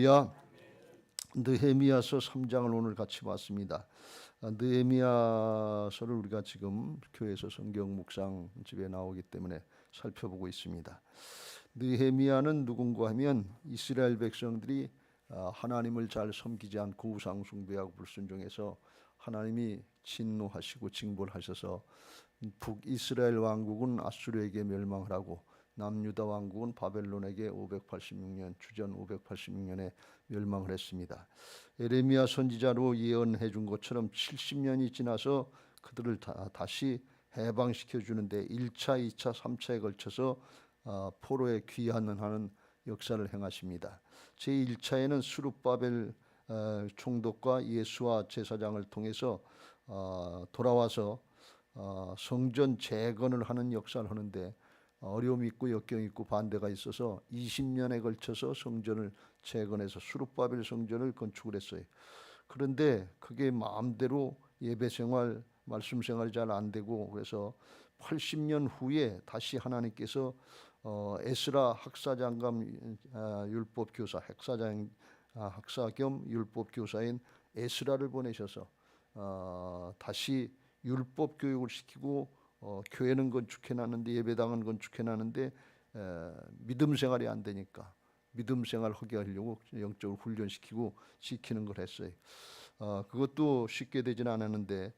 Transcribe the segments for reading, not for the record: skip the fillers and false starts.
야, 느헤미야서 3장을 오늘 같이 봤습니다. 느헤미야서를 우리가 지금 교회에서 성경 묵상 집에 나오기 때문에 살펴보고 있습니다. 느헤미야는 누군가 하면 이스라엘 백성들이 하나님을 잘 섬기지 않고 우상 숭배하고 불순종해서 하나님이 진노하시고 징벌하셔서 북이스라엘 왕국은 아수르에게 멸망을 하고 남유다 왕국은 바벨론에게 586년 주전 586년에 멸망을 했습니다. 에레미야 선지자로 예언해 준 것처럼 70년이 지나서 그들을 다시 해방시켜 주는데 1차, 2차, 3차에 걸쳐서 포로에 귀환하는 역사를 행하십니다. 제1차에는 수룹바벨 총독과 예수와 제사장을 통해서 돌아와서 성전 재건을 하는 역사를 하는데 어려움이 있고 역경이 있고 반대가 있어서 20년에 걸쳐서 성전을 재건해서 수룹바벨 성전을 건축을 했어요. 그런데 그게 마음대로 예배 생활, 말씀 생활이 잘 안 되고 그래서 80년 후에 다시 하나님께서 에스라 학사장 겸 율법 교사, 학사 겸 율법 교사인 에스라를 보내셔서 다시 율법 교육을 시키고 교회는 건축해놨는데 예배당은 건축해놨는데 믿음 생활이 안 되니까 믿음 생활 하게 하려고 영적으로 훈련시키고 시키는 걸 했어요. 그것도 쉽게 되지는 않았는데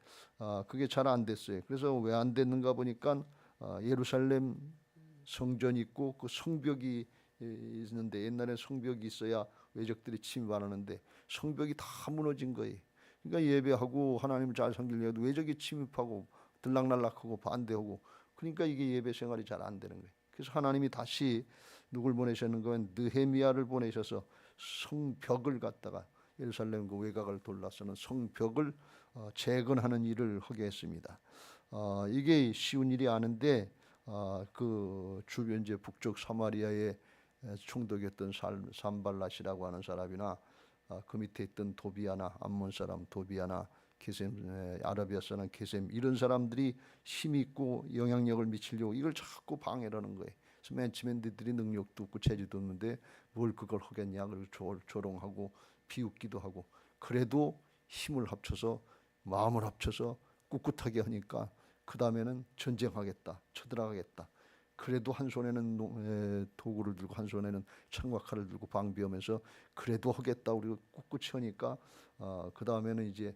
그게 잘 안 됐어요. 그래서 왜 안 됐는가 보니까 예루살렘 성전이 있고 그 성벽이 있는데 옛날에 성벽이 있어야 외적들이 침입 안 하는데 성벽이 다 무너진 거예요. 그러니까 예배하고 하나님을 잘 섬기려고 외적이 침입하고 들락날락하고 반대하고 그러니까 이게 예배 생활이 잘 안 되는 거예요. 그래서 하나님이 다시 누굴 보내셨는가 하면 느헤미야를 보내셔서 성벽을 갖다가 예루살렘 그 외곽을 둘러서는 성벽을 재건하는 일을 하게 했습니다. 이게 쉬운 일이 아닌데 그 주변 이제 북쪽 사마리아의 총독이었던 산발랏이라고 하는 사람이나 그 밑에 있던 도비아나 암몬 사람 도비아나 게셈 아라비아 사람 게셈 이런 사람들이 힘이 있고 영향력을 미치려고 이걸 자꾸 방해를 하는 거예요. 그래서 맨 처음엔 너희들이 능력도 없고 재주도 없는데 뭘 그걸 하겠냐 그리고 조롱하고 비웃기도 하고 그래도 힘을 합쳐서 마음을 합쳐서 꿋꿋하게 하니까 그 다음에는 전쟁하겠다 쳐들어가겠다. 그래도 한 손에는 도구를 들고 한 손에는 창과칼을 들고 방비하면서 그래도 하겠다 우리 꿋꿋이 하니까 그 다음에는 이제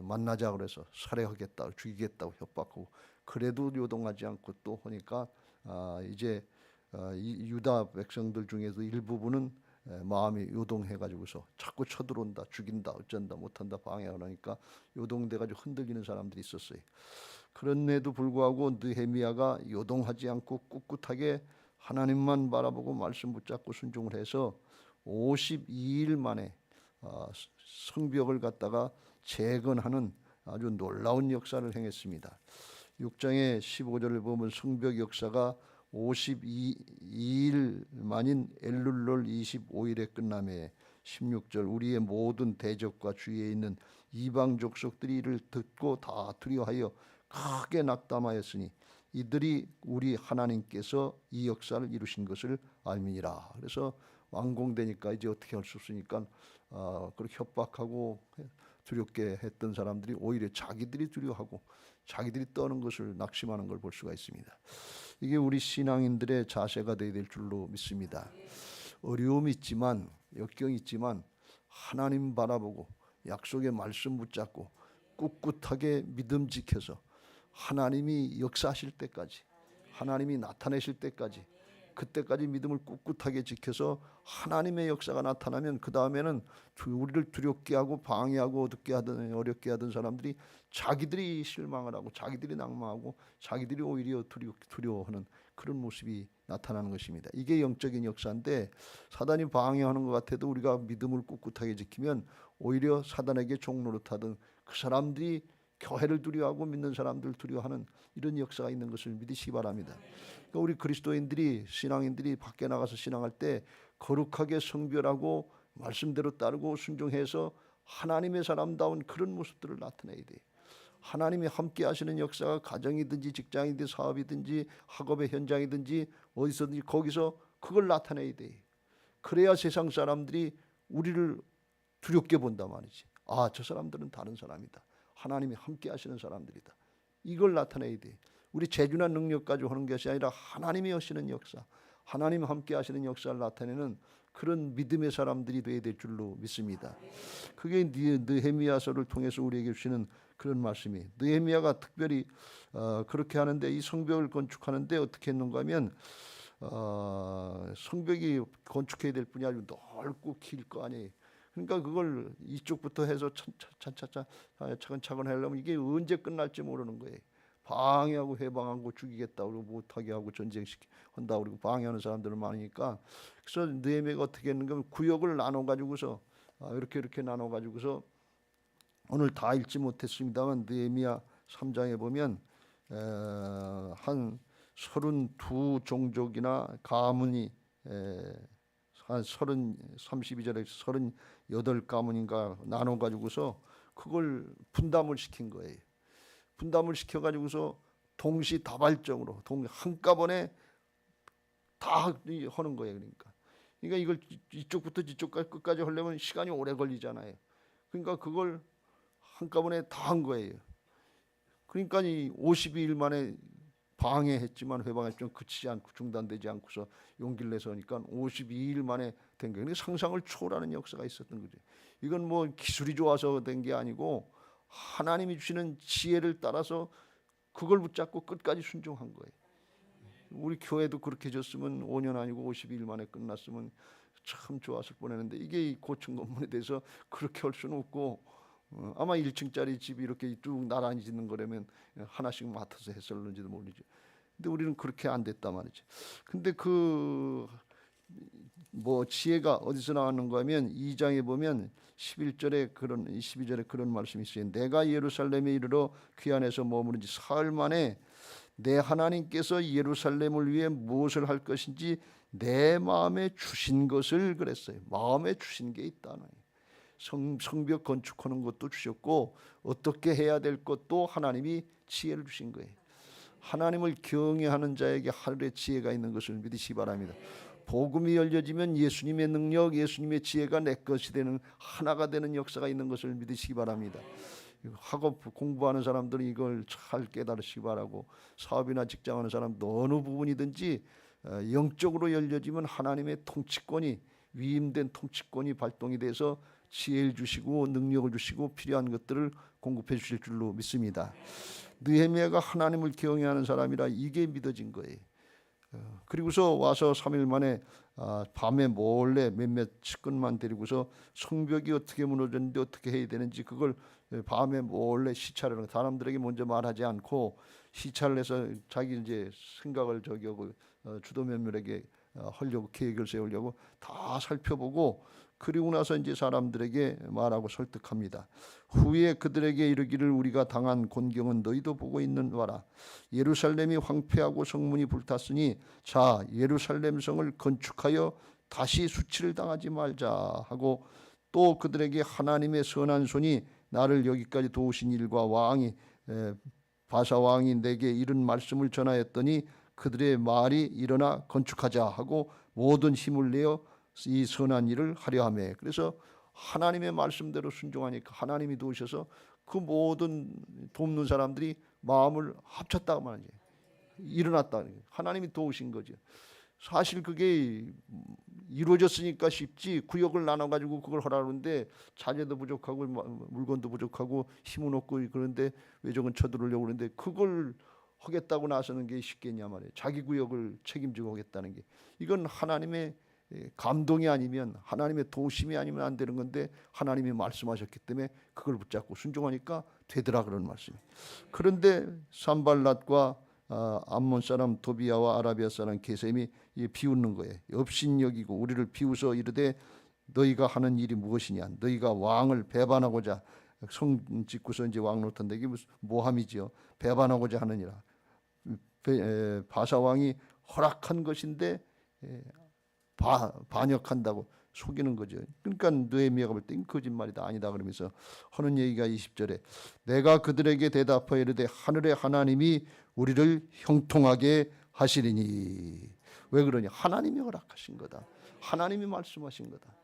만나자 그래서 살해하겠다 죽이겠다고 협박하고 그래도 요동하지 않고 또 하니까 이제 이 유다 백성들 중에서 일부분은 마음이 요동해가지고서 자꾸 쳐들어온다 죽인다 어쩐다 못한다 방해하니까 요동돼가지고 흔들리는 사람들이 있었어요. 그런데도 불구하고 느헤미야가 요동하지 않고 꿋꿋하게 하나님만 바라보고 말씀 붙잡고 순종을 해서 52일 만에 성벽을 갖다가 재건하는 아주 놀라운 역사를 행했습니다. 6장의 15절을 보면 성벽 역사가 52일 만인 엘룰월 25일에 끝나매 16절 우리의 모든 대적과 주위에 있는 이방 족속들이 이를 듣고 다 두려워하여 크게 낙담하였으니 이들이 우리 하나님께서 이 역사를 이루신 것을 알미니라. 그래서 완공되니까 이제 어떻게 할 수 없으니까 그렇게 협박하고 두렵게 했던 사람들이 오히려 자기들이 두려워하고 자기들이 떠는 것을 낙심하는 걸 볼 수가 있습니다. 이게 우리 신앙인들의 자세가 되어야 될 줄로 믿습니다. 어려움이 있지만 역경이 있지만 하나님 바라보고 약속의 말씀 붙잡고 꿋꿋하게 믿음 지켜서 하나님이 역사하실 때까지 하나님이 나타내실 때까지 그때까지 믿음을 꿋꿋하게 지켜서 하나님의 역사가 나타나면 그 다음에는 우리를 두렵게 하고 방해하고 어렵게 하던 사람들이 자기들이 실망을 하고 자기들이 낙망하고 자기들이 오히려 두려워하는 그런 모습이 나타나는 것입니다. 이게 영적인 역사인데 사단이 방해하는 것 같아도 우리가 믿음을 꿋꿋하게 지키면 오히려 사단에게 종노릇하던 그 사람들이 교회를 두려워하고 믿는 사람들을 두려워하는 이런 역사가 있는 것을 믿으시기 바랍니다. 그러니까 우리 그리스도인들이 신앙인들이 밖에 나가서 신앙할 때 거룩하게 성별하고 말씀대로 따르고 순종해서 하나님의 사람다운 그런 모습들을 나타내야 돼요. 하나님이 함께 하시는 역사가 가정이든지 직장이든지 사업이든지 학업의 현장이든지 어디서든지 거기서 그걸 나타내야 돼요. 그래야 세상 사람들이 우리를 두렵게 본단 말이지. 아, 저 사람들은 다른 사람이다. 하나님이 함께 하시는 사람들이다. 이걸 나타내야 돼. 우리 재주나 능력 가지고 하는 것이 아니라 하나님이 하시는 역사, 하나님 함께 하시는 역사를 나타내는 그런 믿음의 사람들이 되어야 될 줄로 믿습니다. 그게 느헤미야서를 통해서 우리에게 주시는 그런 말씀이, 느헤미야가 특별히 그렇게 하는데, 이 성벽을 건축하는데 어떻게 했는가 하면 성벽이 건축해야 될 분이 아주 넓고 길 거 아니에요. 그러니까 그걸 이쪽부터 해서 차근차근 하려면 이게 언제 끝날지 모르는 거예요. 방해하고 해방하고 죽이겠다 그러고 못하게 하고 전쟁한다 그러고 방해하는 사람들은 많으니까, 그래서 느헤미야가 어떻게 했는가 하면 구역을 나눠 가지고서 이렇게 나눠 가지고서, 오늘 다 읽지 못했습니다만 느헤미야 3장에 보면 한 32 종족이나 가문이 한 32절에 38가문인가 나눠 가지고서 그걸 분담을 시킨 거예요. 분담을 시켜 가지고서 동시다발적으로 한꺼번에 다 하는 거예요. 그러니까 이걸 이쪽부터 이쪽까지 끝까지 하려면 시간이 오래 걸리잖아요. 그러니까 그걸 한꺼번에 다 한 거예요. 그러니까 이 52일 만에 방해했지만 회방했지만 그치지 않고 중단되지 않고서 용기를 내서 하니까 52일 만에 된 거예요. 그러니까 상상을 초월하는 역사가 있었던 거죠. 이건 뭐 기술이 좋아서 된 게 아니고 하나님이 주시는 지혜를 따라서 그걸 붙잡고 끝까지 순종한 거예요. 우리 교회도 그렇게 졌으면 5년 아니고 52일 만에 끝났으면 참 좋았을 뻔했는데, 이게 고층 건물에 대해서 그렇게 할 수는 없고, 아마 1층짜리 집이 이렇게 쭉 나란히 짓는 거라면 하나씩 맡아서 했을는지도 모르죠. 근데 우리는 그렇게 안 됐단 말이죠. 근데 그 뭐 지혜가 어디서 나왔는가 하면 2장에 보면 12절에 그런 말씀이 있어요. 내가 예루살렘에 이르러 귀안에서 머무른 지 사흘 만에 내 하나님께서 예루살렘을 위해 무엇을 할 것인지 내 마음에 주신 것을 그랬어요. 마음에 주신 게 있다는, 성벽 건축하는 것도 주셨고 어떻게 해야 될 것도 하나님이 지혜를 주신 거예요. 하나님을 경외하는 자에게 하늘의 지혜가 있는 것을 믿으시기 바랍니다. 복음이 열려지면 예수님의 능력, 예수님의 지혜가 내 것이 되는, 하나가 되는 역사가 있는 것을 믿으시기 바랍니다. 학업 공부하는 사람들은 이걸 잘 깨달으시기 바라고, 사업이나 직장하는 사람도 어느 부분이든지 영적으로 열려지면 하나님의 통치권이, 위임된 통치권이 발동이 돼서 지혜를 주시고 능력을 주시고 필요한 것들을 공급해 주실 줄로 믿습니다. 느헤미야가 하나님을 경외하는 사람이라 이게 믿어진 거예요. 그리고서 와서 3일 만에 밤에 몰래 몇몇 측근만 데리고서 성벽이 어떻게 무너졌는데 어떻게 해야 되는지 그걸 밤에 몰래 시찰을 하는, 사람들에게 먼저 말하지 않고 시찰을 해서 자기 이제 생각을 하고 주도 면밀하게 하려고, 계획을 세우려고 다 살펴보고, 그리고 나서 이제 사람들에게 말하고 설득합니다. 후에 그들에게 이르기를 우리가 당한 곤경은 너희도 보고 있는 바라. 예루살렘이 황폐하고 성문이 불탔으니 자 예루살렘 성을 건축하여 다시 수치를 당하지 말자 하고, 또 그들에게 하나님의 선한 손이 나를 여기까지 도우신 일과 왕이 바사 왕이 내게 이런 말씀을 전하였더니 그들의 말이 일어나 건축하자 하고 모든 힘을 내어 이 선한 일을 하려 하매. 그래서 하나님의 말씀대로 순종하니까 하나님이 도우셔서 그 모든 돕는 사람들이 마음을 합쳤다고 말이에요. 일어났다. 하나님이 도우신 거죠. 사실 그게 이루어졌으니까 쉽지, 구역을 나눠가지고 그걸 하라는데 자재도 부족하고 물건도 부족하고 힘은 없고 그런데 외적은 쳐들으려고 그러는데 그걸 하겠다고 나서는 게 쉽겠냐 말이에요. 자기 구역을 책임지고 하겠다는 게, 이건 하나님의 감동이 아니면, 하나님의 도우심이 아니면 안 되는 건데 하나님이 말씀하셨기 때문에 그걸 붙잡고 순종하니까 되더라, 그런 말씀이. 그런데 산발랏과 암몬 사람 도비야와 아라비아 사람 게셈이 비웃는 거예요. 업신여기고 우리를 비웃어 이르되 너희가 하는 일이 무엇이냐, 너희가 왕을 배반하고자, 성 짓고서 이제 왕 노릇한다, 이게 무슨 모함이지요. 배반하고자 하느니라. 바사 왕이 허락한 것인데 반역한다고 속이는 거죠. 그러니까 느헤미야가 볼 때 거짓말이다, 아니다 그러면서 하는 얘기가 20절에 내가 그들에게 대답하여 이르되 하늘의 하나님이 우리를 형통하게 하시리니. 왜 그러냐? 하나님이 허락하신 거다. 하나님이 말씀하신 거다.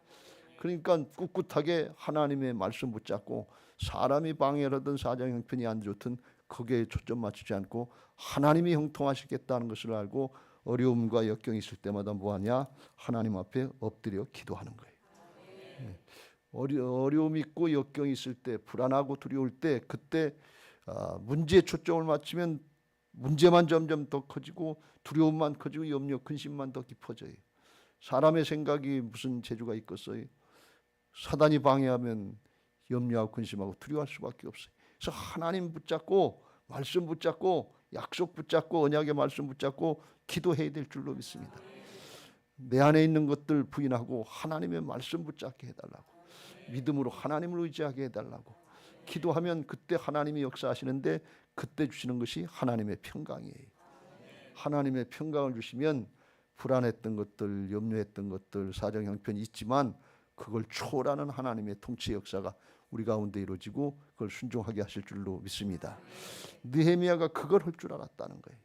그러니까 꿋꿋하게 하나님의 말씀 붙잡고 사람이 방해를 하든 사정 형편이 안 좋든 거기에 초점 맞추지 않고 하나님이 형통하시겠다는 것을 알고 어려움과 역경이 있을 때마다 뭐하냐? 하나님 앞에 엎드려 기도하는 거예요. 어려움이 있고 역경이 있을 때, 불안하고 두려울 때, 그때 문제에 초점을 맞추면 문제만 점점 더 커지고 두려움만 커지고 염려, 근심만 더 깊어져요. 사람의 생각이 무슨 재주가 있겠어요? 사단이 방해하면 염려하고 근심하고 두려워할 수밖에 없어요. 그래서 하나님 붙잡고 말씀 붙잡고 약속 붙잡고 언약의 말씀 붙잡고 기도해야 될 줄로 믿습니다. 내 안에 있는 것들 부인하고 하나님의 말씀 붙잡게 해달라고, 믿음으로 하나님을 의지하게 해달라고 기도하면 그때 하나님이 역사하시는데 그때 주시는 것이 하나님의 평강이에요. 하나님의 평강을 주시면 불안했던 것들, 염려했던 것들, 사정 형편이 있지만 그걸 초월하는 하나님의 통치 역사가 우리 가운데 이루어지고 그걸 순종하게 하실 줄로 믿습니다. 느헤미야가 그걸 할 줄 알았다는 거예요.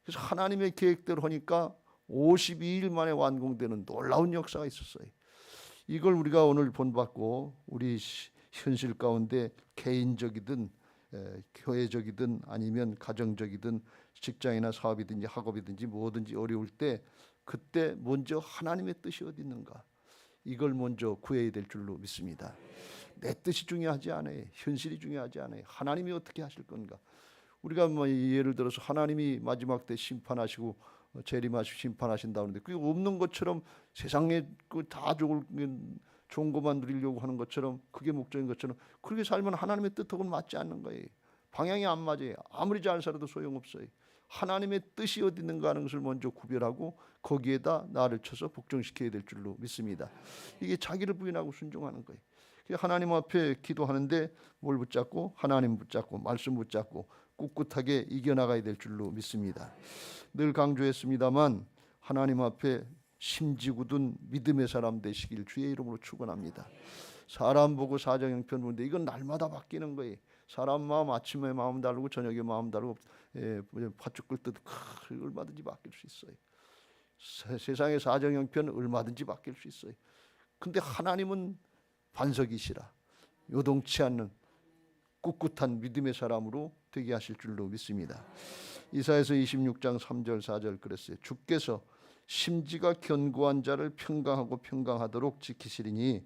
그래서 하나님의 계획대로 하니까 52일 만에 완공되는 놀라운 역사가 있었어요. 이걸 우리가 오늘 본받고 우리 현실 가운데 개인적이든 교회적이든 아니면 가정적이든 직장이나 사업이든지 학업이든지 뭐든지 어려울 때 그때 먼저 하나님의 뜻이 어디 있는가, 이걸 먼저 구해야 될 줄로 믿습니다. 내 뜻이 중요하지 않아요. 현실이 중요하지 않아요. 하나님이 어떻게 하실 건가. 우리가 뭐 예를 들어서 하나님이 마지막 때 심판하시고 재림하시고 심판하신다 그러는데 그게 없는 것처럼 세상에 다 좋은 것만 누리려고 하는 것처럼 그게 목적인 것처럼 그렇게 살면 하나님의 뜻하고는 맞지 않는 거예요. 방향이 안 맞아요. 아무리 잘 살아도 소용없어요. 하나님의 뜻이 어디 있는가 하는 것을 먼저 구별하고 거기에다 나를 쳐서 복종시켜야 될 줄로 믿습니다. 이게 자기를 부인하고 순종하는 거예요. 하나님 앞에 기도하는데 뭘 붙잡고? 하나님 붙잡고 말씀 붙잡고 꿋꿋하게 이겨나가야 될 줄로 믿습니다. 늘 강조했습니다만 하나님 앞에 심지궂은 믿음의 사람 되시길 주의 이름으로 축원합니다. 사람 보고 사정 형편 보는데 이건 날마다 바뀌는 거예요. 사람 마음 아침에 마음 다르고 저녁에 마음 다르고 팥죽 끓 때도 얼마든지 바뀔 수 있어요. 세상의 사정 형편 얼마든지 바뀔 수 있어요. 근데 하나님은 반석이시라 요동치 않는 꿋꿋한 믿음의 사람으로 되게 하실 줄로 믿습니다. 이사야서 26장 3절 4절 그랬어요. 주께서 심지가 견고한 자를 평강하고 평강하도록 지키시리니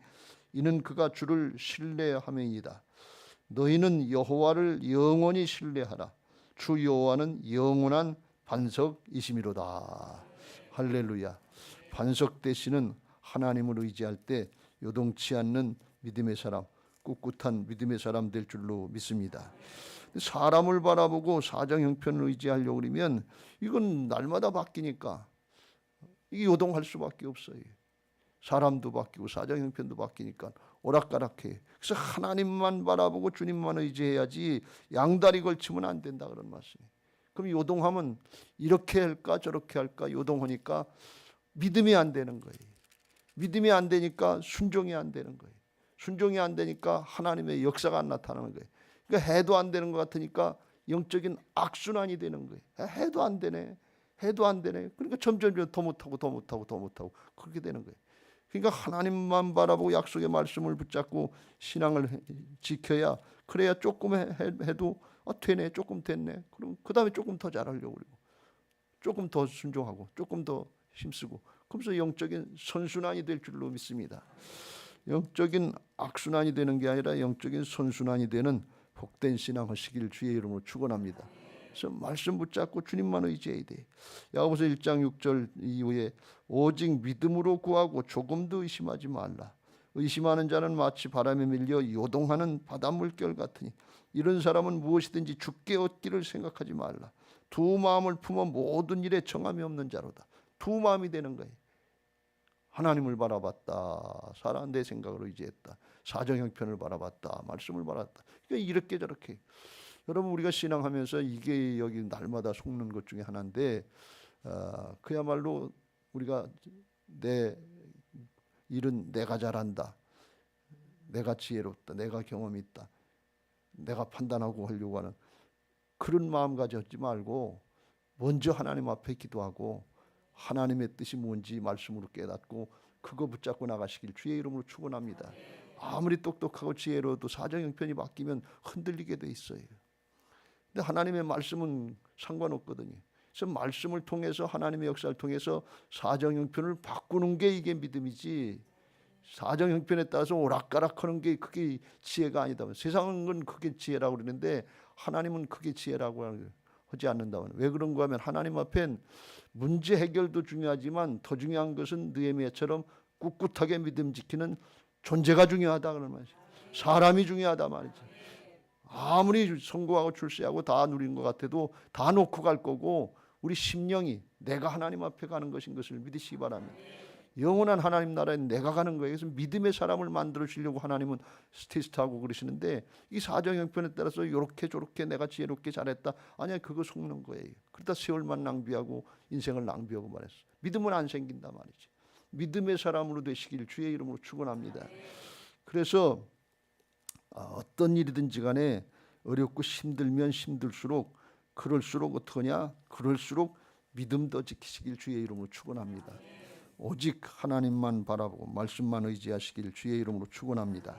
이는 그가 주를 신뢰함이니이다. 너희는 여호와를 영원히 신뢰하라. 주 여호와는 영원한 반석이심이로다. 할렐루야. 반석 되시는 하나님을 의지할 때 요동치 않는 믿음의 사람, 꿋꿋한 믿음의 사람 될 줄로 믿습니다. 사람을 바라보고 사정 형편을 의지하려고 그러면 이건 날마다 바뀌니까 이게 요동할 수밖에 없어요. 사람도 바뀌고 사정 형편도 바뀌니까 오락가락해. 그래서 하나님만 바라보고 주님만 의지해야지 양다리 걸치면 안 된다 그런 말씀이에요. 그럼 요동하면 이렇게 할까 저렇게 할까 요동하니까 믿음이 안 되는 거예요. 믿음이 안 되니까 순종이 안 되는 거예요. 순종이 안 되니까 하나님의 역사가 안 나타나는 거예요. 그러니까 해도 안 되는 것 같으니까 영적인 악순환이 되는 거예요. 해도 안 되네. 해도 안 되네. 그러니까 점점 더 못하고 그렇게 되는 거예요. 그러니까 하나님만 바라보고 약속의 말씀을 붙잡고 신앙을 지켜야 그래야 조금 해도 되네. 조금 됐네. 그럼 그 다음에 조금 더 잘하려고 그러고 조금 더 순종하고 조금 더 힘쓰고 그러면서 영적인 선순환이 될 줄로 믿습니다. 영적인 악순환이 되는 게 아니라 영적인 선순환이 되는 복된 신앙 하시길 주의 이름으로 축원합니다. 그래서 말씀 붙잡고 주님만 의지해야 돼. 야고보서 1장 6절 이후에 오직 믿음으로 구하고 조금도 의심하지 말라. 의심하는 자는 마치 바람에 밀려 요동하는 바닷물결 같으니 이런 사람은 무엇이든지 죽게 얻기를 생각하지 말라. 두 마음을 품어 모든 일에 정함이 없는 자로다. 두 마음이 되는 거예요. 하나님을 바라봤다. 사람 내 생각을 의지했다. 사정 형편을 바라봤다. 말씀을 바라봤다. 그러니까 이렇게 저렇게. 여러분 우리가 신앙하면서 이게 여기 날마다 속는 것 중에 하나인데 그야말로 우리가 내 일은 내가 잘한다. 내가 지혜롭다. 내가 경험이 있다. 내가 판단하고 하려고 하는 그런 마음 가졌지 말고 먼저 하나님 앞에 기도하고 하나님의 뜻이 뭔지 말씀으로 깨닫고 그거 붙잡고 나가시길 주의 이름으로 축원합니다. 아무리 똑똑하고 지혜로워도 사정 형편이 바뀌면 흔들리게 돼 있어요. 근데 하나님의 말씀은 상관없거든요. 그래서 말씀을 통해서 하나님의 역사를 통해서 사정 형편을 바꾸는 게 이게 믿음이지, 사정 형편에 따라서 오락가락하는 게 그게 지혜가 아니다. 세상은 그게 지혜라고 그러는데 하나님은 그게 지혜라고 하지 않는다. 왜 그런가 하면 하나님 앞엔 문제 해결도 중요하지만 더 중요한 것은 느헤미야처럼 꿋꿋하게 믿음 지키는 존재가 중요하다 그런 말이죠. 사람이 중요하다 말이죠. 아무리 성공하고 출세하고 다 누린 것 같아도 다 놓고 갈 거고 우리 심령이 내가 하나님 앞에 가는 것인 것을 믿으시기 바랍니다. 영원한 하나님 나라에 내가 가는 거예요. 그래서 믿음의 사람을 만들어 주려고 하나님은 테스트하고 그러시는데 이 사정 형편에 따라서 요렇게 저렇게 내가 지혜롭게 잘했다. 아니야, 그거 속는 거예요. 그러다 세월만 낭비하고 인생을 낭비하고 말했어. 믿음은 안 생긴다 말이지. 믿음의 사람으로 되시길 주의 이름으로 축원합니다. 그래서 어떤 일이든지 간에 어렵고 힘들면 힘들수록 그럴수록 어떠냐? 그럴수록 믿음 더 지키시길 주의 이름으로 축원합니다. 오직 하나님만 바라보고 말씀만 의지하시길 주의 이름으로 축원합니다.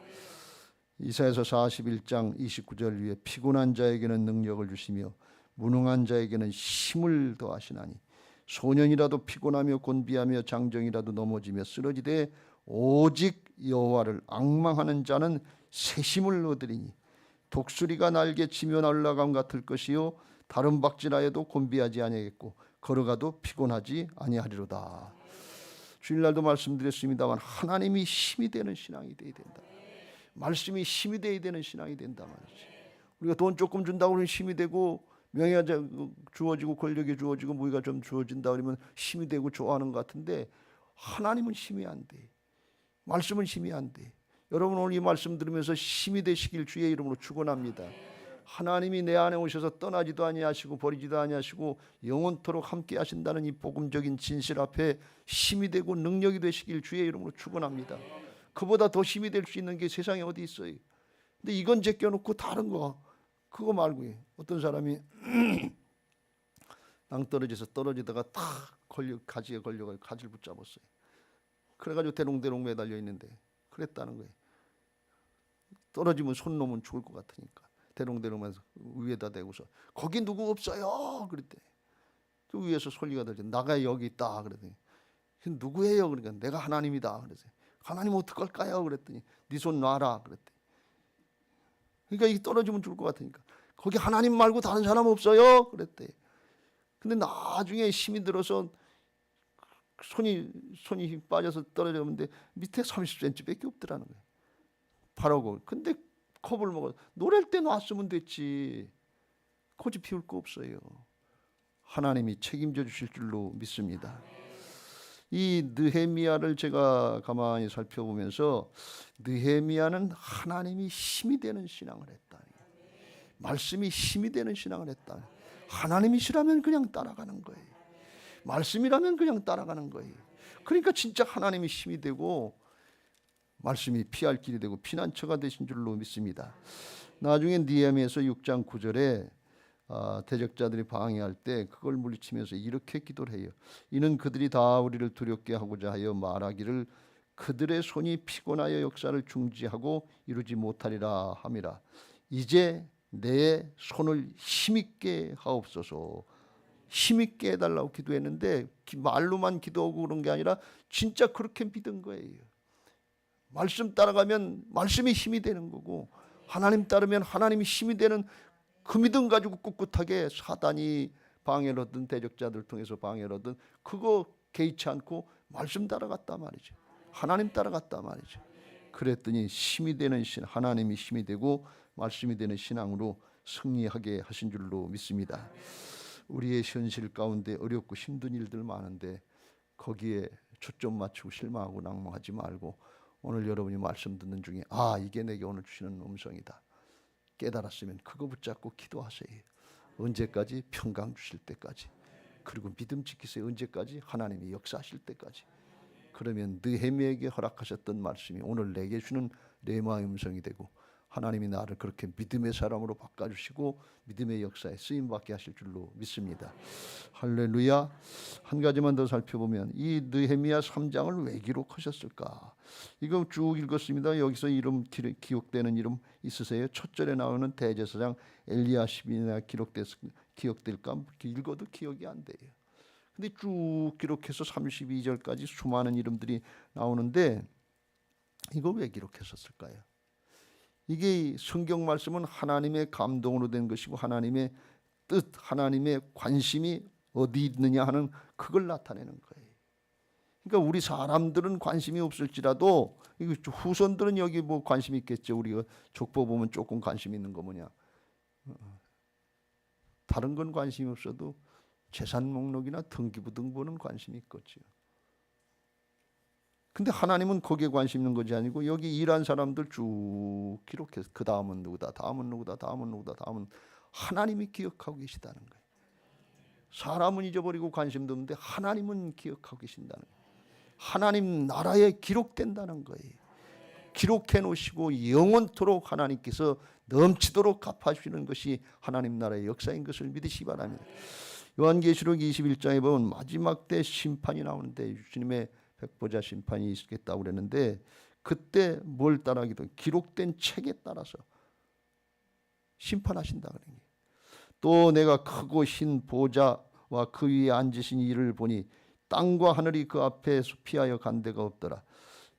이사야서 41장 29절 위에 피곤한 자에게는 능력을 주시며 무능한 자에게는 힘을 더하시나니 소년이라도 피곤하며 곤비하며 장정이라도 넘어지며 쓰러지되 오직 여호와를 앙망하는 자는 새 힘을 얻으리니 독수리가 날개 치며 올라감 같을 것이요 다른 박질하여도 곤비하지 아니하겠고 걸어가도 피곤하지 아니하리로다. 주일날도 말씀드렸습니다만 하나님이 힘이 되는 신앙이 되어야 된다. 말씀이 힘이 되어야 되는 신앙이 된다 말이지. 우리가 돈 조금 준다고 하면 힘이 되고 명예가 주어지고 권력이 주어지고 무기가 좀 주어진다 그러면 힘이 되고 좋아하는 것 같은데 하나님은 힘이 안 돼. 말씀은 힘이 안 돼. 여러분 오늘 이 말씀 들으면서 힘이 되시길 주의 이름으로 축원합니다. 하나님이 내 안에 오셔서 떠나지도 아니하시고 버리지도 아니하시고 영원토록 함께 하신다는 이 복음적인 진실 앞에 힘이 되고 능력이 되시길 주의 이름으로 축원합니다. 그보다 더 힘이 될 수 있는 게 세상에 어디 있어요. 근데 이건 제껴놓고 다른 거 그거 말고 어떤 사람이 낭떠러지에서 떨어지다가 탁 가지에 걸려가지고 가지를 붙잡았어요. 그래가지고 대롱대롱 매달려 있는데 그랬다는 거예요. 떨어지면 손 놓으면 죽을 것 같으니까 대롱대롱하면서 위에다 대고서 거기 누구 없어요 그랬대. 그 위에서 소리가 들지 나가 여기 있다 그랬더니 누구예요? 그러니까 내가 하나님이다 그랬어요. 하나님 어떡할까요? 그랬더니 네 손 놔라 그랬대. 그러니까 이 떨어지면 죽을 것 같으니까 거기 하나님 말고 다른 사람 없어요 그랬대. 근데 나중에 힘이 들어서 손이 힘 빠져서 떨어졌는데 밑에 30cm밖에 없더라는 거예요. 바라고. 근데 컵을 먹어 노래할 때 놨으면 됐지. 고집 피울 거 없어요. 하나님이 책임져 주실 줄로 믿습니다. 이 느헤미야를 제가 가만히 살펴보면서 느헤미야는 하나님이 힘이 되는 신앙을 했다. 말씀이 힘이 되는 신앙을 했다. 하나님이시라면 그냥 따라가는 거예요. 말씀이라면 그냥 따라가는 거예요. 그러니까 진짜 하나님이 힘이 되고 말씀이 피할 길이 되고 피난처가 되신 줄로 믿습니다. 나중에 느헤미야서 6장 9절에 대적자들이 방해할 때 그걸 물리치면서 이렇게 기도를 해요. 이는 그들이 다 우리를 두렵게 하고자 하여 말하기를 그들의 손이 피곤하여 역사를 중지하고 이루지 못하리라 함이라. 이제 내 손을 힘있게 하옵소서. 힘있게 해달라고 기도했는데 말로만 기도하고 그런 게 아니라 진짜 그렇게 믿은 거예요. 말씀 따라가면 말씀이 힘이 되는 거고 하나님 따르면 하나님이 힘이 되는 그 믿음 가지고 꿋꿋하게 사단이 방해를 하든 대적자들 통해서 방해를 하든 그거 개의치 않고 말씀 따라갔단 말이죠. 하나님 따라갔단 말이죠. 그랬더니 힘이 되는 하나님이 힘이 되고 말씀이 되는 신앙으로 승리하게 하신 줄로 믿습니다. 우리의 현실 가운데 어렵고 힘든 일들 많은데 거기에 초점 맞추고 실망하고 낭망하지 말고 오늘 여러분이 말씀 듣는 중에 이게 내게 오늘 주시는 음성이다 깨달았으면 그거 붙잡고 기도하세요. 언제까지? 평강 주실 때까지. 그리고 믿음 지키세요. 언제까지? 하나님이 역사하실 때까지. 그러면 느헤미야에게 허락하셨던 말씀이 오늘 내게 주는 레마의 음성이 되고 하나님이 나를 그렇게 믿음의 사람으로 바꿔주시고 믿음의 역사에 쓰임받게 하실 줄로 믿습니다. 할렐루야. 한 가지만 더 살펴보면 이 느헤미야 3장을 왜 기록하셨을까? 이거 쭉 읽었습니다. 여기서 이름 기억되는 이름 있으세요? 첫 절에 나오는 대제사장 엘리야십이나 기억될까? 읽어도 기억이 안 돼요. 근데 쭉 기록해서 32절까지 수많은 이름들이 나오는데 이거 왜 기록했었을까요? 이게 성경 말씀은 하나님의 감동으로 된 것이고 하나님의 뜻, 하나님의 관심이 어디 있느냐 하는 그걸 나타내는 거예요. 그러니까 우리 사람들은 관심이 없을지라도 후손들은 여기 뭐 관심 있겠죠. 우리가 족보 보면 조금 관심 있는 거 뭐냐. 다른 건 관심이 없어도 재산 목록이나 등기부 등본은 관심이 있겠죠. 근데 하나님은 거기에 관심 있는 것이 아니고 여기 일한 사람들 쭉 기록해서 그 다음은 누구다, 다음은 누구다, 다음은 누구다, 다음은 하나님이 기억하고 계시다는 거예요. 사람은 잊어버리고 관심도 없는데 하나님은 기억하고 계신다는 거예요. 하나님 나라에 기록된다는 거예요. 기록해 놓으시고 영원토록 하나님께서 넘치도록 갚아주시는 것이 하나님 나라의 역사인 것을 믿으시기 바랍니다. 요한계시록 21장에 보면 마지막 때 심판이 나오는데 주님의 백보자 심판이 있겠다고 그랬는데 그때 뭘 따라하기도 기록된 책에 따라서 심판하신다 그런 게. 또 내가 크고 흰 보좌와 그 위에 앉으신 이를 보니 땅과 하늘이 그 앞에 피하여 간 데가 없더라.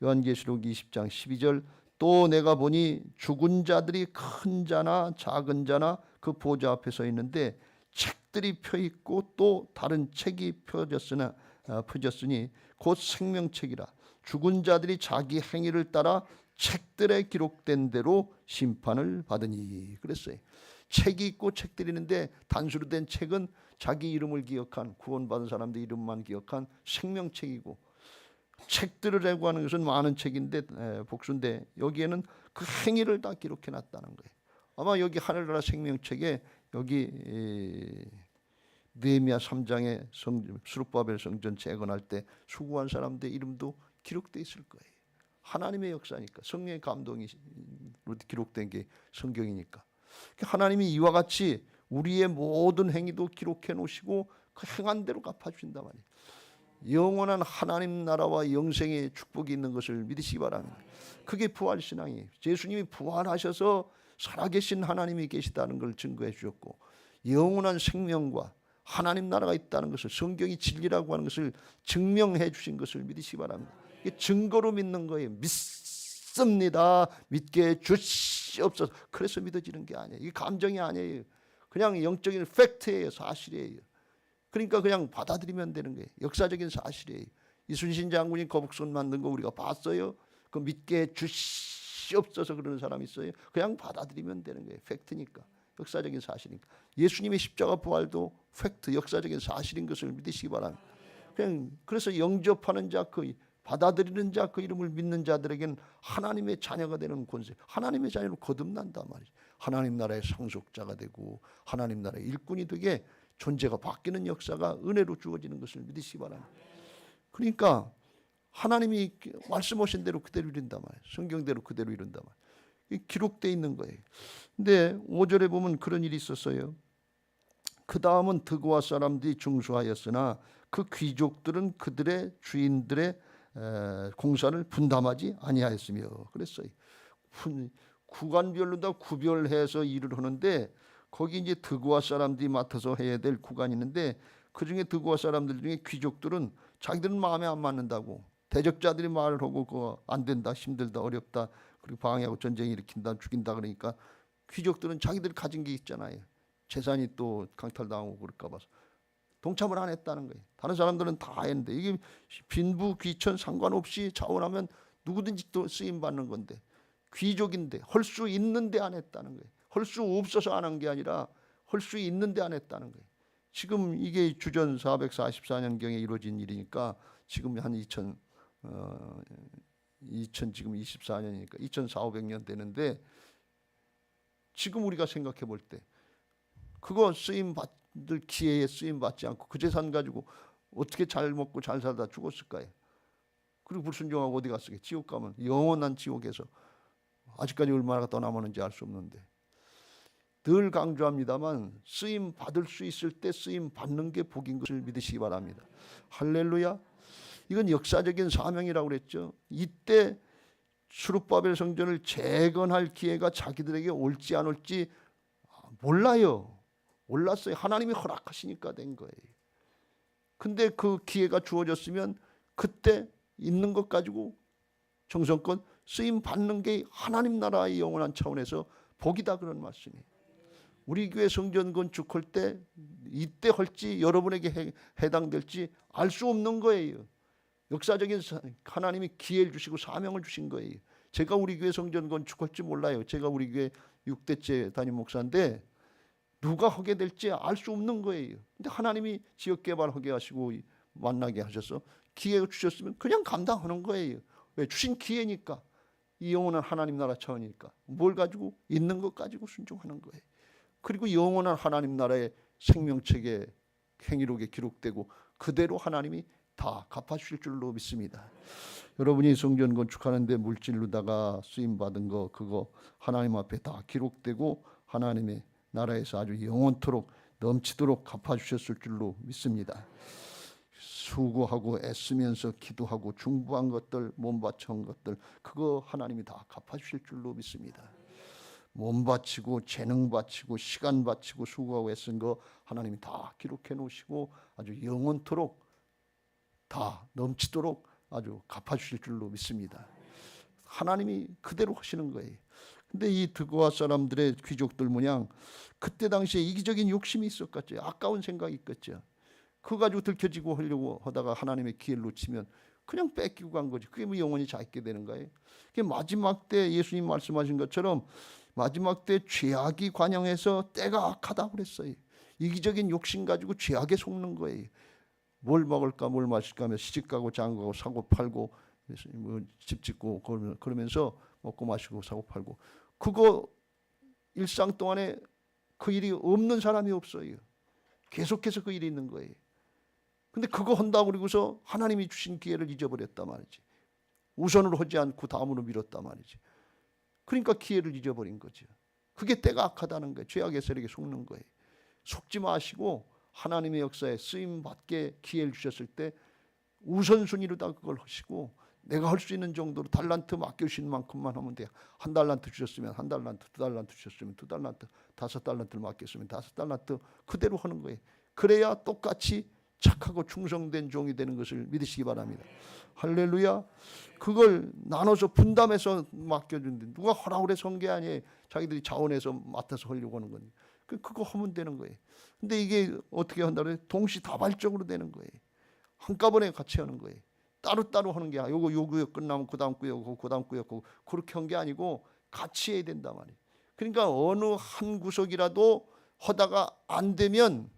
요한계시록 20장 12절 또 내가 보니 죽은 자들이 큰 자나 작은 자나 그 보좌 앞에 서 있는데 책들이 펴 있고 또 다른 책이 펴졌으니 곧 생명책이라. 죽은 자들이 자기 행위를 따라 책들에 기록된 대로 심판을 받으니 그랬어요. 책이 있고 책들이 있는데 단수로 된 책은 자기 이름을 기억한 구원받은 사람들 이름만 기억한 생명책이고 책들을 예고하는 것은 많은 책인데 복수인데 여기에는 그 행위를 다 기록해 놨다는 거예요. 아마 여기 하늘나라 생명책에 여기 느헤미야 3장의 스룹바벨 성전 재건할 때 수고한 사람들 이름도 기록되어 있을 거예요. 하나님의 역사니까 성령의 감동이 기록된 게 성경이니까 하나님이 이와 같이 우리의 모든 행위도 기록해 놓으시고 그 행한 대로 갚아주신단 말이에요. 영원한 하나님 나라와 영생의 축복이 있는 것을 믿으시기 바랍니다. 그게 부활신앙이에요. 예수님이 부활하셔서 살아계신 하나님이 계시다는 걸 증거해 주셨고 영원한 생명과 하나님 나라가 있다는 것을 성경이 진리라고 하는 것을 증명해 주신 것을 믿으시기 바랍니다. 이게 증거로 믿는 거예요. 믿습니다. 믿게 주시옵소서. 그래서 믿어지는 게 아니에요. 이게 감정이 아니에요. 그냥 영적인 팩트예요. 사실이에요. 그러니까 그냥 받아들이면 되는 거예요. 역사적인 사실이에요. 이순신 장군이 거북선 만든 거 우리가 봤어요. 그 믿게 주시옵소서 그러는 사람이 있어요. 그냥 받아들이면 되는 거예요. 팩트니까. 역사적인 사실이니까. 예수님의 십자가 부활도 팩트, 역사적인 사실인 것을 믿으시기 바랍니다. 그냥 그래서 영접하는 자, 그 받아들이는 자, 그 이름을 믿는 자들에게는 하나님의 자녀가 되는 권세, 하나님의 자녀로 거듭난단 말이죠. 하나님 나라의 상속자가 되고 하나님 나라의 일꾼이 되게 존재가 바뀌는 역사가 은혜로 주어지는 것을 믿으시기 바랍니다. 그러니까 하나님이 말씀하신 대로 그대로 이룬단 말이에요. 성경대로 그대로 이룬단 말이에요. 기록되어 있는 거예요. 근데 5절에 보면 그런 일이 있었어요. 그 다음은 드고아 사람들이 중수하였으나 그 귀족들은 그들의 주인들의 공사를 분담하지 아니하였으며 그랬어요. 구간별로 다 구별해서 일을 하는데 거기 이제 드고아 사람들이 맡아서 해야 될 구간이 있는데 그 중에 드고아 사람들 중에 귀족들은 자기들은 마음에 안 맞는다고 대적자들이 말을 하고 그거 안 된다, 힘들다, 어렵다, 그리고 방해하고 전쟁 일으킨다, 죽인다 그러니까 귀족들은 자기들 가진 게 있잖아요. 재산이 또 강탈당하고 그럴까 봐서 동참을 안 했다는 거예요. 다른 사람들은 다 했는데 이게 빈부 귀천 상관없이 자원하면 누구든지 또 쓰임 받는 건데 귀족인데 할 수 있는데 안 했다는 거예요. 할 수 없어서 안 한 게 아니라 할 수 있는데 안 했다는 거예요. 지금 이게 주전 444년경에 이루어진 일이니까 지금 한 2000 지금 24년이니까 2400~500년 되는데 지금 우리가 생각해 볼 때 그거 쓰임 받을 기회에 쓰임 받지 않고 그 재산 가지고 어떻게 잘 먹고 잘 살다 죽었을까요? 그리고 불순종하고 어디 갔을까요? 지옥 가면 영원한 지옥에서 아직까지 얼마나 더 남았는지 알 수 없는데 늘 강조합니다만 쓰임 받을 수 있을 때 쓰임 받는 게 복인 것을 믿으시기 바랍니다. 할렐루야. 이건 역사적인 사명이라고 그랬죠. 이때 수룹바벨 성전을 재건할 기회가 자기들에게 올지 안 올지 몰라요. 몰랐어요. 하나님이 허락하시니까 된 거예요. 근데 그 기회가 주어졌으면 그때 있는 것 가지고 정성껏 쓰임 받는 게 하나님 나라의 영원한 차원에서 복이다, 그런 말씀이에요. 우리 교회 성전 건축할 때 이때 할지 여러분에게 해당될지 알 수 없는 거예요. 역사적인 하나님이 기회를 주시고 사명을 주신 거예요. 제가 우리 교회 성전 건축할지 몰라요. 제가 우리 교회 6대째 담임 목사인데 누가 하게 될지 알 수 없는 거예요. 근데 하나님이 지역개발하게 하시고 만나게 하셔서 기회를 주셨으면 그냥 감당하는 거예요. 왜? 주신 기회니까. 이 영원한 하나님 나라 차원이니까. 뭘 가지고? 있는 것 가지고 순종하는 거예요. 그리고 영원한 하나님 나라의 생명책에 행위록에 기록되고 그대로 하나님이 다 갚아주실 줄로 믿습니다. 여러분이 성전 건축하는데 물질로다가 쓰임받은 거 그거 하나님 앞에 다 기록되고 하나님의 나라에서 아주 영원토록 넘치도록 갚아주셨을 줄로 믿습니다. 수고하고 애쓰면서 기도하고 중부한 것들, 몸 바쳐온 것들 그거 하나님이 다 갚아주실 줄로 믿습니다. 몸 바치고 재능 바치고 시간 바치고 수고하고 애쓴 거 하나님이 다 기록해 놓으시고 아주 영원토록 다 넘치도록 아주 갚아주실 줄로 믿습니다. 하나님이 그대로 하시는 거예요. 근데 이 드고아 사람들의 귀족들 모양 그때 당시에 이기적인 욕심이 있었겠죠. 아까운 생각이 있겠죠. 그거 가지고 들켜지고 하려고 하다가 하나님의 기회를 놓치면 그냥 뺏기고 간 거지. 그게 뭐 영원히 잡게 되는 거예요. 그게 마지막 때 예수님 말씀하신 것처럼 마지막 때 죄악이 관영해서 때가 악하다고 그랬어요. 이기적인 욕심 가지고 죄악에 속는 거예요. 뭘 먹을까 뭘 마실까 하며 시집가고 장가고 사고 팔고 집 짓고 그러면서 먹고 마시고 사고 팔고 그거 일상 동안에 그 일이 없는 사람이 없어요. 계속해서 그 일이 있는 거예요. 근데 그거 한다고 그러고서 하나님이 주신 기회를 잊어버렸단 말이지. 우선으로 하지 않고 다음으로 미뤘단 말이지. 그러니까 기회를 잊어버린 거죠. 그게 때가 악하다는 거예요. 죄악의 세력에 속는 거예요. 속지 마시고 하나님의 역사에 쓰임받게 기회를 주셨을 때 우선순위로 다 그걸 하시고 내가 할 수 있는 정도로 달란트 맡겨주신 만큼만 하면 돼요. 한 달란트 주셨으면 한 달란트, 두 달란트 주셨으면 두 달란트, 5달란트를 맡겼으면 5달란트 그대로 하는 거예요. 그래야 똑같이 착하고 충성된 종이 되는 것을 믿으시기 바랍니다. 할렐루야. 그걸 나눠서 분담해서 맡겨준데 누가 하라고 그래서 한 게 아니에요. 자기들이 자원해서 맡아서 하려고 하는 건데 그거 하면 되는 거예요. 근데 이게 어떻게 한다고요? 동시다발적으로 되는 거예요. 한꺼번에 같이 하는 거예요. 따로따로 하는 게 아니고 요 구역 끝나면 그 다음 구역 그 다음 구역 그렇게 한 게 아니고 같이 해야 된단 말이에요. 그러니까 어느 한 구석이라도 하다가 안 되면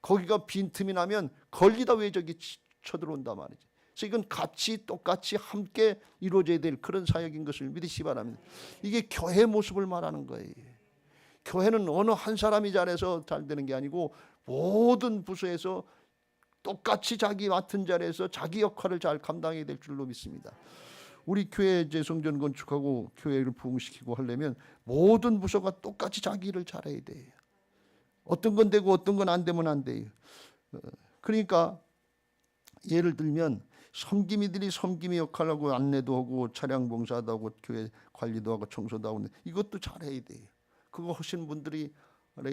거기가 빈틈이 나면 걸리다 외적이 쳐들어온단 말이죠. 그래서 이건 같이 똑같이 함께 이루어져야 될 그런 사역인 것을 믿으시기 바랍니다. 이게 교회 모습을 말하는 거예요. 교회는 어느 한 사람이 잘해서 잘 되는 게 아니고 모든 부서에서 똑같이 자기 맡은 자리에서 자기 역할을 잘 감당해야 될 줄로 믿습니다. 우리 교회 성전 건축하고 교회를 부흥시키고 하려면 모든 부서가 똑같이 자기 일을 잘해야 돼요. 어떤 건 되고 어떤 건 안 되면 안 돼요. 그러니까 예를 들면 섬김이들이 섬김의 역할을 하고 안내도 하고 차량 봉사도 하고 교회 관리도 하고 청소도 하고 이것도 잘해야 돼요. 그거 하신 분들이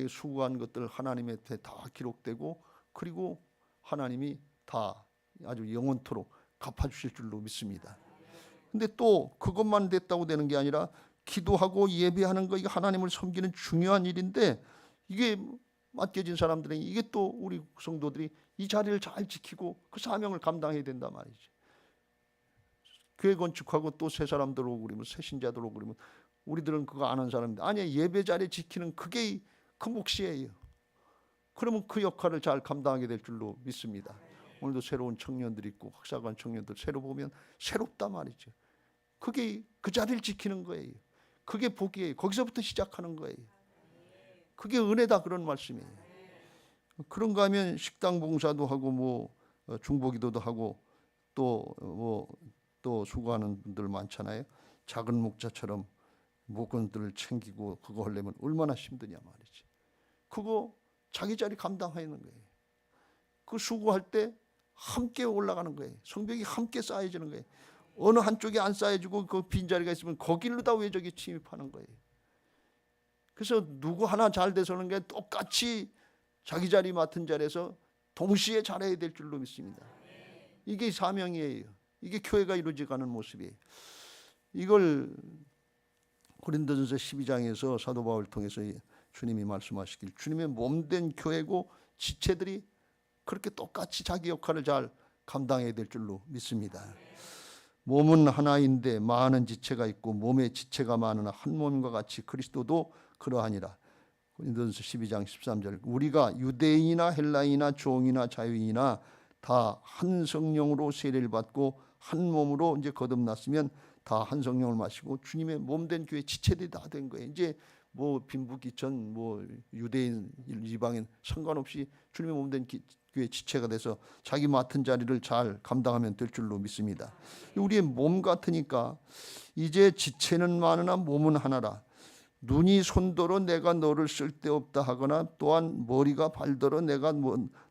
수고한 것들 하나님의 다 기록되고 그리고 하나님이 다 아주 영원토록 갚아주실 줄로 믿습니다. 근데 또 그것만 됐다고 되는 게 아니라 기도하고 예배하는 거 이거 하나님을 섬기는 중요한 일인데 이게 맡겨진 사람들은 이게 또 우리 성도들이 이 자리를 잘 지키고 그 사명을 감당해야 된단 말이지. 교회 건축하고 또 새 사람들 오고 그러면 새 신자들 오고 그러면 우리들은 그거 아는 사람인데 아니야 예배 자리 지키는 그게 그 몫이에요. 그러면 그 역할을 잘 감당하게 될 줄로 믿습니다. 오늘도 새로운 청년들이 있고 학사관 청년들 새로 보면 새롭단 말이죠. 그게 그 자리를 지키는 거예요. 그게 복이에요. 거기서부터 시작하는 거예요. 그게 은혜다 그런 말씀이에요. 그런가 하면 식당 봉사도 하고 뭐 중보기도도 하고 또 수고하는 분들 많잖아요. 작은 목자처럼 목원들을 챙기고 그거 하려면 얼마나 힘드냐 말이지. 그거 자기 자리 감당하는 거예요. 그 수고할 때 함께 올라가는 거예요. 성벽이 함께 쌓여지는 거예요. 어느 한쪽에 안 쌓여지고 그 빈자리가 있으면 거길로 다 외적이 침입하는 거예요. 그래서 누구 하나 잘 돼서는 게 똑같이 자기 자리 맡은 자리에서 동시에 잘해야 될 줄로 믿습니다. 이게 사명이에요. 이게 교회가 이루어져가는 모습이에요. 이걸 고린도전서 12장에서 사도 바울을 통해서 주님이 말씀하시길, 주님의 몸된 교회고 지체들이 그렇게 똑같이 자기 역할을 잘 감당해야 될 줄로 믿습니다. 몸은 하나인데 많은 지체가 있고 몸의 지체가 많으나 한 몸과 같이 그리스도도 그러하니라. 고린도전서 12장 13절. 우리가 유대인이나 헬라인이나 종이나 자유인이나 다 한 성령으로 세례를 받고 한 몸으로 이제 거듭났으면 다 한 성령을 마시고 주님의 몸된 교회 지체들이 다 된 거예요. 이제 뭐 빈부귀천, 뭐 유대인, 이방인 상관없이 주님의 몸된 교회 지체가 돼서 자기 맡은 자리를 잘 감당하면 될 줄로 믿습니다. 우리의 몸 같으니까 이제 지체는 많으나 몸은 하나라. 눈이 손더러 내가 너를 쓸데없다 하거나 또한 머리가 발더러 내가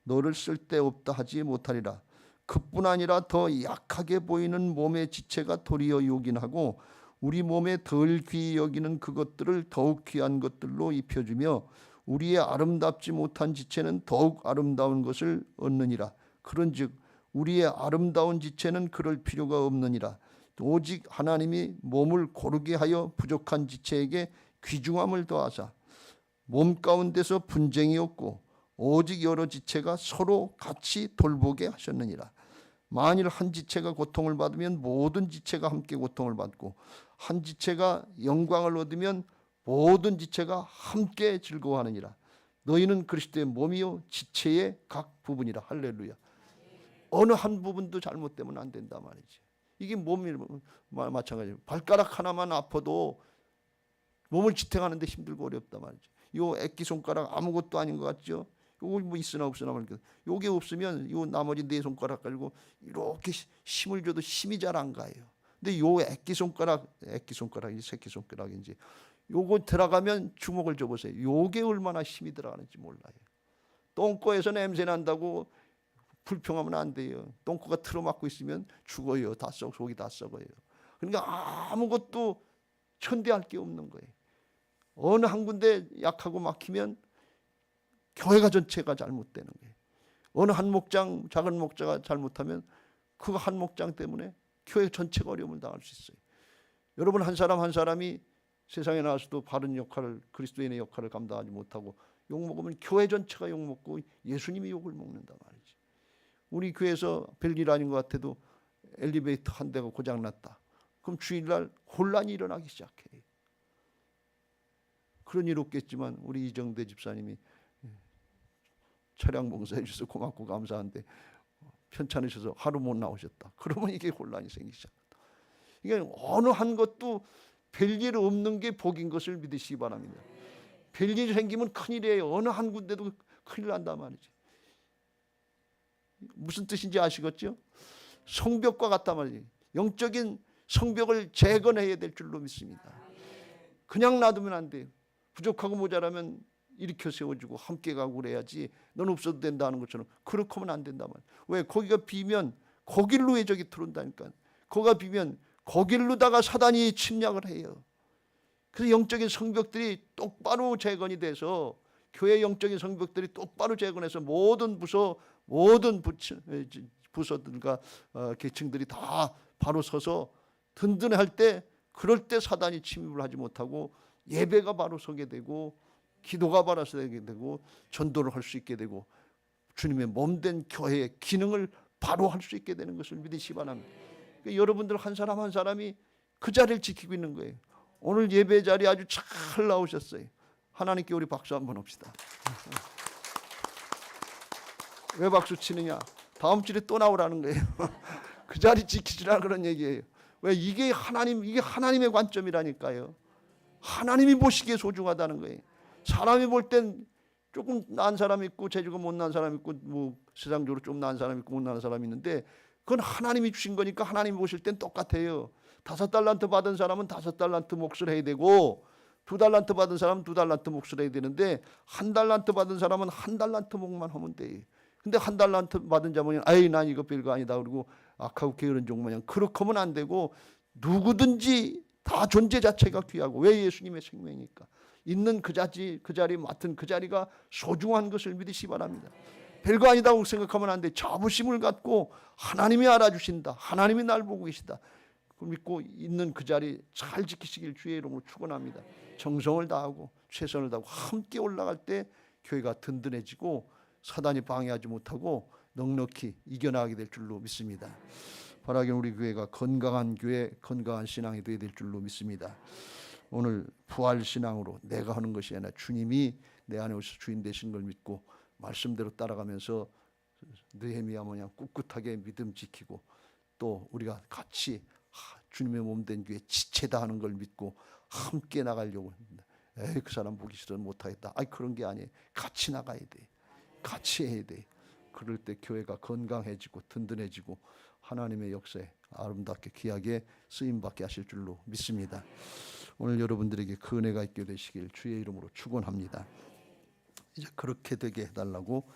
너를 쓸데없다 하지 못하리라. 그뿐 아니라 더 약하게 보이는 몸의 지체가 도리어 요긴하고 우리 몸에 덜 귀히 여기는 그것들을 더욱 귀한 것들로 입혀주며 우리의 아름답지 못한 지체는 더욱 아름다운 것을 얻느니라. 그런즉 우리의 아름다운 지체는 그럴 필요가 없느니라. 오직 하나님이 몸을 고르게 하여 부족한 지체에게 귀중함을 더하사 몸 가운데서 분쟁이 없고 오직 여러 지체가 서로 같이 돌보게 하셨느니라. 만일 한 지체가 고통을 받으면 모든 지체가 함께 고통을 받고 한 지체가 영광을 얻으면 모든 지체가 함께 즐거워하느니라. 너희는 그리스도의 몸이요 지체의 각 부분이라. 할렐루야. 어느 한 부분도 잘못되면 안 된다 말이지. 이게 몸이 마찬가지예요. 발가락 하나만 아파도 몸을 지탱하는데 힘들고 어렵다 말이죠. 요 액기 손가락 아무것도 아닌 것 같죠? 요거 뭐 있으나 없으나 말이죠. 요게 없으면 요 나머지 네 손가락 가지고 이렇게 힘을 줘도 힘이 잘 안 가요. 근데 요 액기 손가락이 새끼 손가락인지 요거 들어가면 주먹을 줘보세요. 요게 얼마나 힘이 들어가는지 몰라요. 똥꼬에서 냄새 난다고 불평하면 안 돼요. 똥꼬가 틀어막고 있으면 죽어요. 속이 다 썩어요. 그러니까 아무것도 천대할 게 없는 거예요. 어느 한 군데 약하고 막히면 교회가 전체가 잘못되는 거예요. 어느 한 목장, 작은 목자가 잘못하면 그 한 목장 때문에 교회 전체가 어려움을 당할 수 있어요. 여러분 한 사람 한 사람이 세상에 나와서도 바른 역할을, 그리스도인의 역할을 감당하지 못하고 욕먹으면 교회 전체가 욕먹고 예수님이 욕을 먹는단 말이지. 우리 교회에서 별일 아닌 것 같아도 엘리베이터 한 대가 고장났다. 그럼 주일날 혼란이 일어나기 시작해요. 그런 일 없겠지만 우리 이정대 집사님이 차량 봉사해 주셔서 고맙고 감사한데 편찮으셔서 하루 못 나오셨다. 그러면 이게 혼란이 생기기 시작한다. 이게 어느 한 것도 별일 없는 게 복인 것을 믿으시기 바랍니다. 별일 생기면 큰일이에요. 어느 한 군데도 큰일 난단 말이지. 무슨 뜻인지 아시겠죠? 성벽과 같단 말이에요. 영적인 성벽을 재건해야 될 줄로 믿습니다. 그냥 놔두면 안 돼요. 부족하고 모자라면 일으켜 세워주고 함께 가고 그래야지. 넌 없어도 된다 하는 것처럼 그렇게 하면 안 된단 말이에요. 왜? 거기가 비면 거길로 외적이 들어온다니까. 거기가 비면 거길로다가 사단이 침략을 해요. 그래서 영적인 성벽들이 똑바로 재건이 돼서 교회 영적인 성벽들이 똑바로 재건해서 모든 부서, 모든 부서들과 계층들이 다 바로 서서 든든할 때, 그럴 때 사단이 침입을 하지 못하고 예배가 바로 서게 되고 기도가 바로 서게 되고 전도를 할 수 있게 되고 주님의 몸된 교회의 기능을 바로 할 수 있게 되는 것을 믿으시기 바랍니다. 그러니까 여러분들 한 사람 한 사람이 그 자리를 지키고 있는 거예요. 오늘 예배 자리 아주 잘 나오셨어요. 하나님께 우리 박수 한번 합시다. 왜 박수 치느냐? 다음 주에 또 나오라는 거예요. 그 자리 지키시라 그런 얘기예요. 왜? 이게 하나님의 관점이라니까요. 하나님이 보시기에 소중하다는 거예요. 사람이 볼 땐 조금 나은 사람 있고 재주가 못 나은 사람 있고 뭐 세상적으로 좀 나은 사람 있고 못 나은 사람 있는데 그건 하나님이 주신 거니까 하나님이 보실 땐 똑같아요. 5달란트 받은 사람은 5달란트 몫을 해야 되고 2달란트 받은 사람은 2달란트 몫을 해야 되는데 1달란트 받은 사람은 1달란트 몫만 하면 돼. 근데 1달란트 받은 자모니 아이 난 이거 별거 아니다 그러고 악하고 게으른 종 마냥 그렇게 하면 안 되고 누구든지 다 존재 자체가 귀하고 왜 예수님의 생명이니까 있는 그 자리 맡은 그 자리가 소중한 것을 믿으시 바랍니다. 별거 아니다고 생각하면 안 돼. 자부심을 갖고 하나님이 알아주신다. 하나님이 날 보고 계시다. 그 믿고 있는 그 자리 잘 지키시길 주의 이름으로 축원합니다. 정성을 다하고 최선을 다하고 함께 올라갈 때 교회가 든든해지고 사단이 방해하지 못하고 넉넉히 이겨나가게 될 줄로 믿습니다. 바라기는 우리 교회가 건강한 교회, 건강한 신앙이 되어야 될 줄로 믿습니다. 오늘 부활 신앙으로 내가 하는 것이 아니라 주님이 내 안에 오셔서 주인 되신 걸 믿고 말씀대로 따라가면서 느헤미야 모양 꿋꿋하게 믿음 지키고 또 우리가 같이 주님의 몸된 교회 지체다 하는 걸 믿고 함께 나가려고 합니다. 에이 그 사람 보기 싫어 못하겠다. 아이 그런 게 아니에요. 같이 나가야 돼. 같이 해야 돼. 그럴 때 교회가 건강해지고 든든해지고 하나님의 역사에 아름답게 귀하게 쓰임받게 하실 줄로 믿습니다. 오늘 여러분들에게 그 은혜가 있게 되시길 주의 이름으로 축원합니다. 이제 그렇게 되게 해달라고